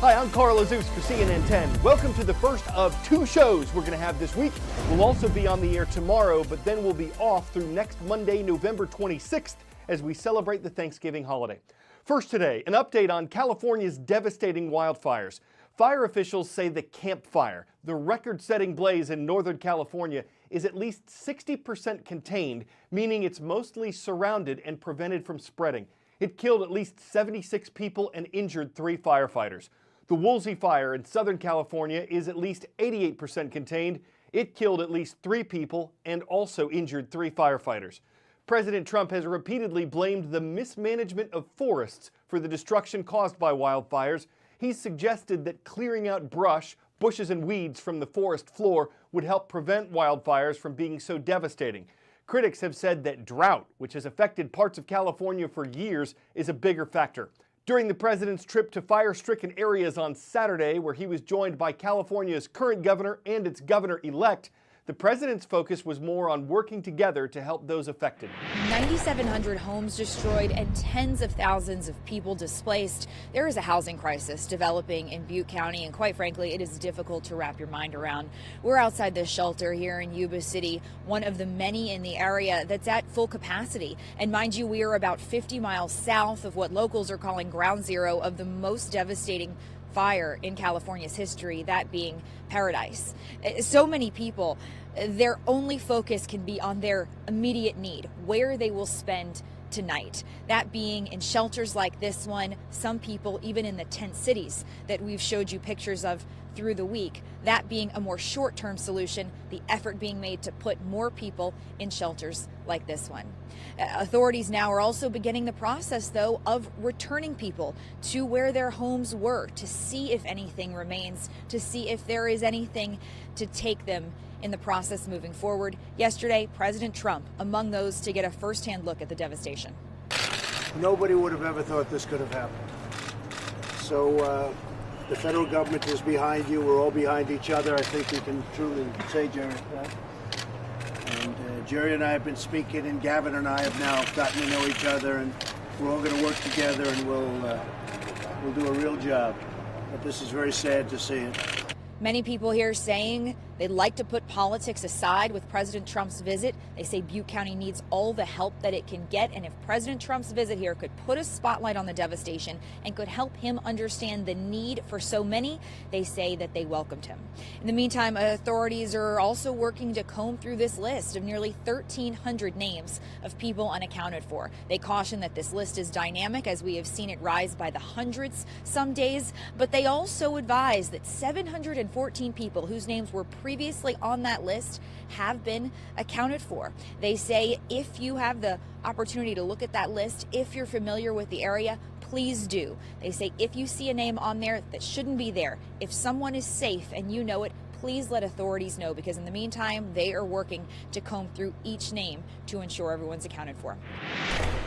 Hi, I'm Carl Azus for CNN 10. Welcome to the first of two shows we're going to have this week. We'll also be on the air tomorrow, but then we'll be off through next Monday, November 26th, as we celebrate the Thanksgiving holiday. First today, an update on California's devastating wildfires. Fire officials say the Camp Fire, the record-setting blaze in Northern California, is at least 60% contained, meaning it's mostly surrounded and prevented from spreading. It killed at least 76 people and injured 3 firefighters. The Woolsey Fire in Southern California is at least 88% contained. It killed at least 3 people and also injured 3 firefighters. President Trump has repeatedly blamed the mismanagement of forests for the destruction caused by wildfires. He's suggested that clearing out brush, bushes and weeds from the forest floor would help prevent wildfires from being so devastating. Critics have said that drought, which has affected parts of California for years, is a bigger factor. During the president's trip to fire-stricken areas on Saturday, where he was joined by California's current governor and its governor-elect, the president's focus was more on working together to help those affected. 9,700 homes destroyed and tens of thousands of people displaced. There is a housing crisis developing in Butte County, and quite frankly, it is difficult to wrap your mind around. We're outside this shelter here in Yuba City, one of the many in the area that's at full capacity. And mind you, we are about 50 miles south of what locals are calling ground zero of the most devastating fire in California's history, that being Paradise. So many people, their only focus can be on their immediate need, where they will spend tonight. That being in shelters like this one, some people even in the tent cities that we've showed you pictures of through the week. That being a more short-term solution, the effort being made to put more people in shelters like this one. Authorities now are also beginning the process, though, of returning people to where their homes were to see if anything remains, to see if there is anything to take them in the process moving forward. Yesterday, President Trump among those to get a first-hand look at the devastation. Nobody would have ever thought this could have happened. So the federal government is behind you. We're all behind each other. I think we can truly say, Jerry. And Jerry and I have been speaking, and Gavin and I have now gotten to know each other, and we're all going to work together, and we'll do a real job. But this is very sad to see it. Many people here saying they'd like to put politics aside with President Trump's visit. They say Butte County needs all the help that it can get, and if President Trump's visit here could put a spotlight on the devastation and could help him understand the need for so many, they say that they welcomed him. In the meantime, authorities are also working to comb through this list of nearly 1,300 names of people unaccounted for. They caution that this list is dynamic, as we have seen it rise by the hundreds some days, but they also advise that 714 people whose names were previously on that list have been accounted for. They say if you have the opportunity to look at that list, if you're familiar with the area, please do. They say if you see a name on there that shouldn't be there, if someone is safe and you know it, please let authorities know, because in the meantime, they are working to comb through each name to ensure everyone's accounted for.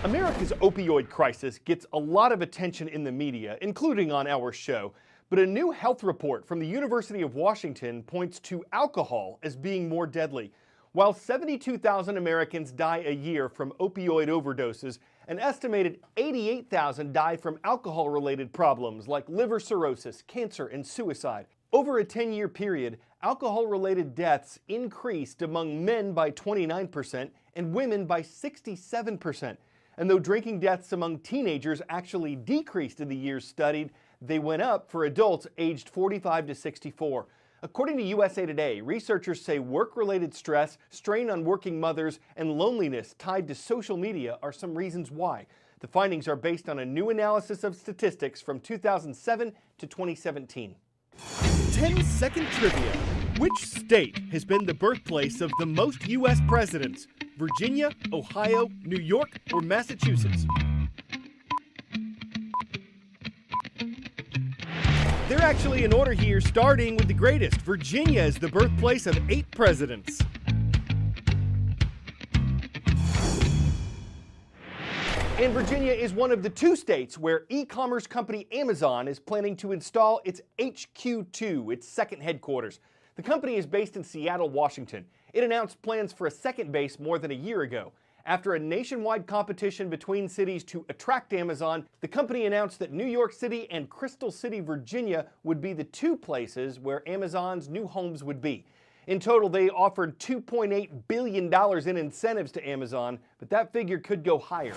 America's opioid crisis gets a lot of attention in the media, including on our show. But a new health report from the University of Washington points to alcohol as being more deadly. While 72,000 Americans die a year from opioid overdoses, an estimated 88,000 die from alcohol-related problems like liver cirrhosis, cancer, and suicide. Over a 10-year period, alcohol-related deaths increased among men by 29% and women by 67%. And though drinking deaths among teenagers actually decreased in the years studied, they went up for adults aged 45 to 64. According to USA Today, researchers say work-related stress, strain on working mothers, and loneliness tied to social media are some reasons why. The findings are based on a new analysis of statistics from 2007 to 2017. 10-second trivia. Which state has been the birthplace of the most U.S. presidents? Virginia, Ohio, New York, or Massachusetts? They're actually in order here, starting with the greatest. Virginia is the birthplace of 8 presidents. And Virginia is one of the 2 states where e-commerce company Amazon is planning to install its HQ2, its second headquarters. The company is based in Seattle, Washington. It announced plans for a second base more than a year ago. After a nationwide competition between cities to attract Amazon, the company announced that New York City and Crystal City, Virginia would be the two places where Amazon's new homes would be. In total, they offered $2.8 billion in incentives to Amazon, but that figure could go higher.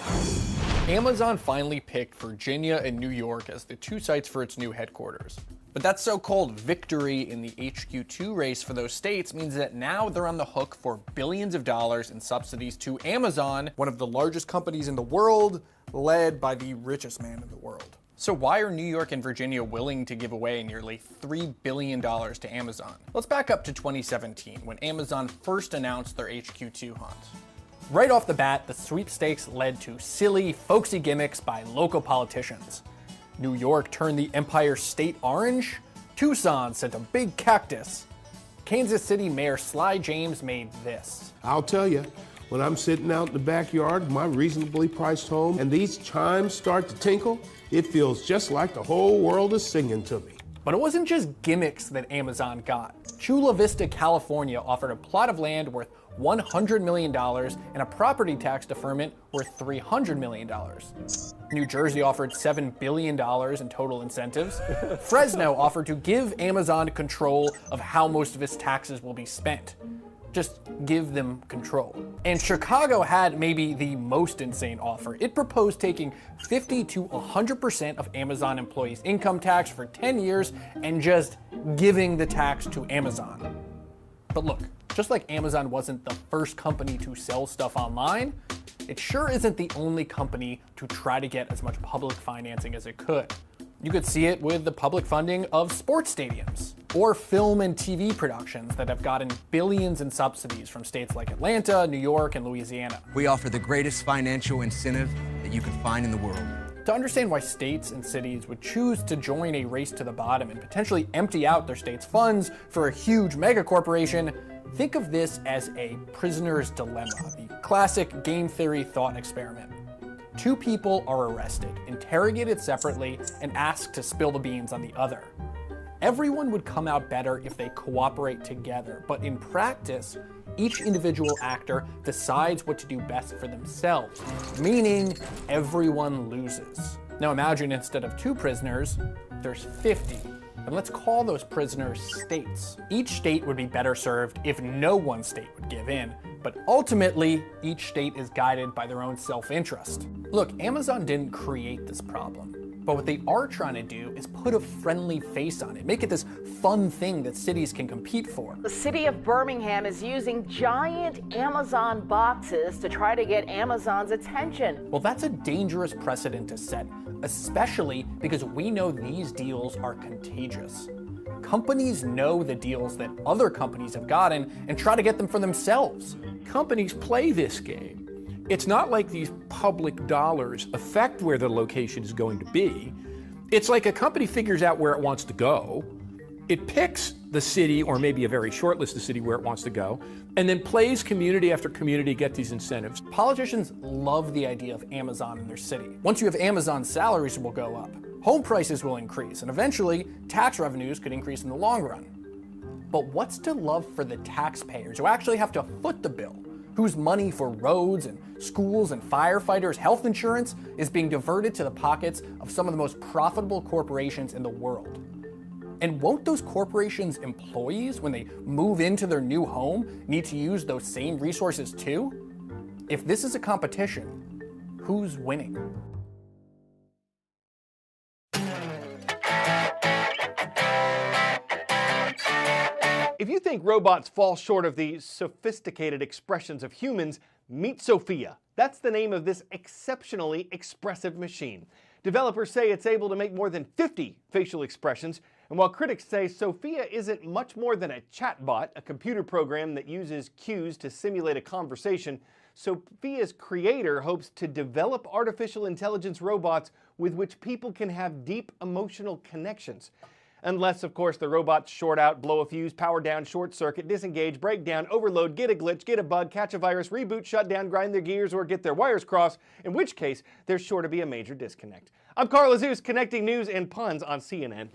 Amazon finally picked Virginia and New York as the two sites for its new headquarters. But that so-called victory in the HQ2 race for those states means that now they're on the hook for billions of dollars in subsidies to Amazon, one of the largest companies in the world, led by the richest man in the world. So why are New York and Virginia willing to give away nearly $3 billion to Amazon? Let's back up to 2017, when Amazon first announced their HQ2 hunt. Right off the bat, the sweepstakes led to silly, folksy gimmicks by local politicians. New York turned the Empire State orange. Tucson sent a big cactus. Kansas City Mayor Sly James made this. I'll tell you, when I'm sitting out in the backyard of my reasonably priced home and these chimes start to tinkle, it feels just like the whole world is singing to me. But it wasn't just gimmicks that Amazon got. Chula Vista, California offered a plot of land worth $100 million and a property tax deferment worth $300 million. New Jersey offered $7 billion in total incentives. Fresno offered to give Amazon control of how most of its taxes will be spent. Just give them control. And Chicago had maybe the most insane offer. It proposed taking 50 to 100% of Amazon employees' income tax for 10 years and just giving the tax to Amazon. But look, just like Amazon wasn't the first company to sell stuff online, it sure isn't the only company to try to get as much public financing as it could. You could see it with the public funding of sports stadiums, or film and TV productions that have gotten billions in subsidies from states like Atlanta, New York, and Louisiana. We offer the greatest financial incentive that you can find in the world. To understand why states and cities would choose to join a race to the bottom and potentially empty out their state's funds for a huge megacorporation, think of this as a prisoner's dilemma, the classic game theory thought experiment. Two people are arrested, interrogated separately, and asked to spill the beans on the other. Everyone would come out better if they cooperate together, but in practice, each individual actor decides what to do best for themselves, meaning everyone loses. Now imagine instead of 2 prisoners, there's 50. And let's call those prisoners states. Each state would be better served if no one state would give in, but ultimately, each state is guided by their own self-interest. Look, Amazon didn't create this problem, but what they are trying to do is put a friendly face on it, make it this fun thing that cities can compete for. The city of Birmingham is using giant Amazon boxes to try to get Amazon's attention. Well, that's a dangerous precedent to set, especially because we know these deals are contagious. Companies know the deals that other companies have gotten and try to get them for themselves. Companies play this game. It's not like these public dollars affect where the location is going to be. It's like a company figures out where it wants to go. It picks the city, or maybe a very short list of city where it wants to go, and then plays community after community to get these incentives. Politicians love the idea of Amazon in their city. Once you have Amazon, salaries will go up, home prices will increase, and eventually tax revenues could increase in the long run. But what's to love for the taxpayers who actually have to foot the bill, whose money for roads and schools and firefighters, health insurance is being diverted to the pockets of some of the most profitable corporations in the world? And won't those corporations' employees, when they move into their new home, need to use those same resources too? If this is a competition, who's winning? If you think robots fall short of the sophisticated expressions of humans, meet Sophia. That's the name of this exceptionally expressive machine. Developers say it's able to make more than 50 facial expressions, and while critics say Sophia isn't much more than a chatbot, a computer program that uses cues to simulate a conversation, Sophia's creator hopes to develop artificial intelligence robots with which people can have deep emotional connections. Unless, of course, the robots short out, blow a fuse, power down, short circuit, disengage, break down, overload, get a glitch, get a bug, catch a virus, reboot, shut down, grind their gears, or get their wires crossed, in which case there's sure to be a major disconnect. I'm Carl Azuz, connecting news and puns on CNN.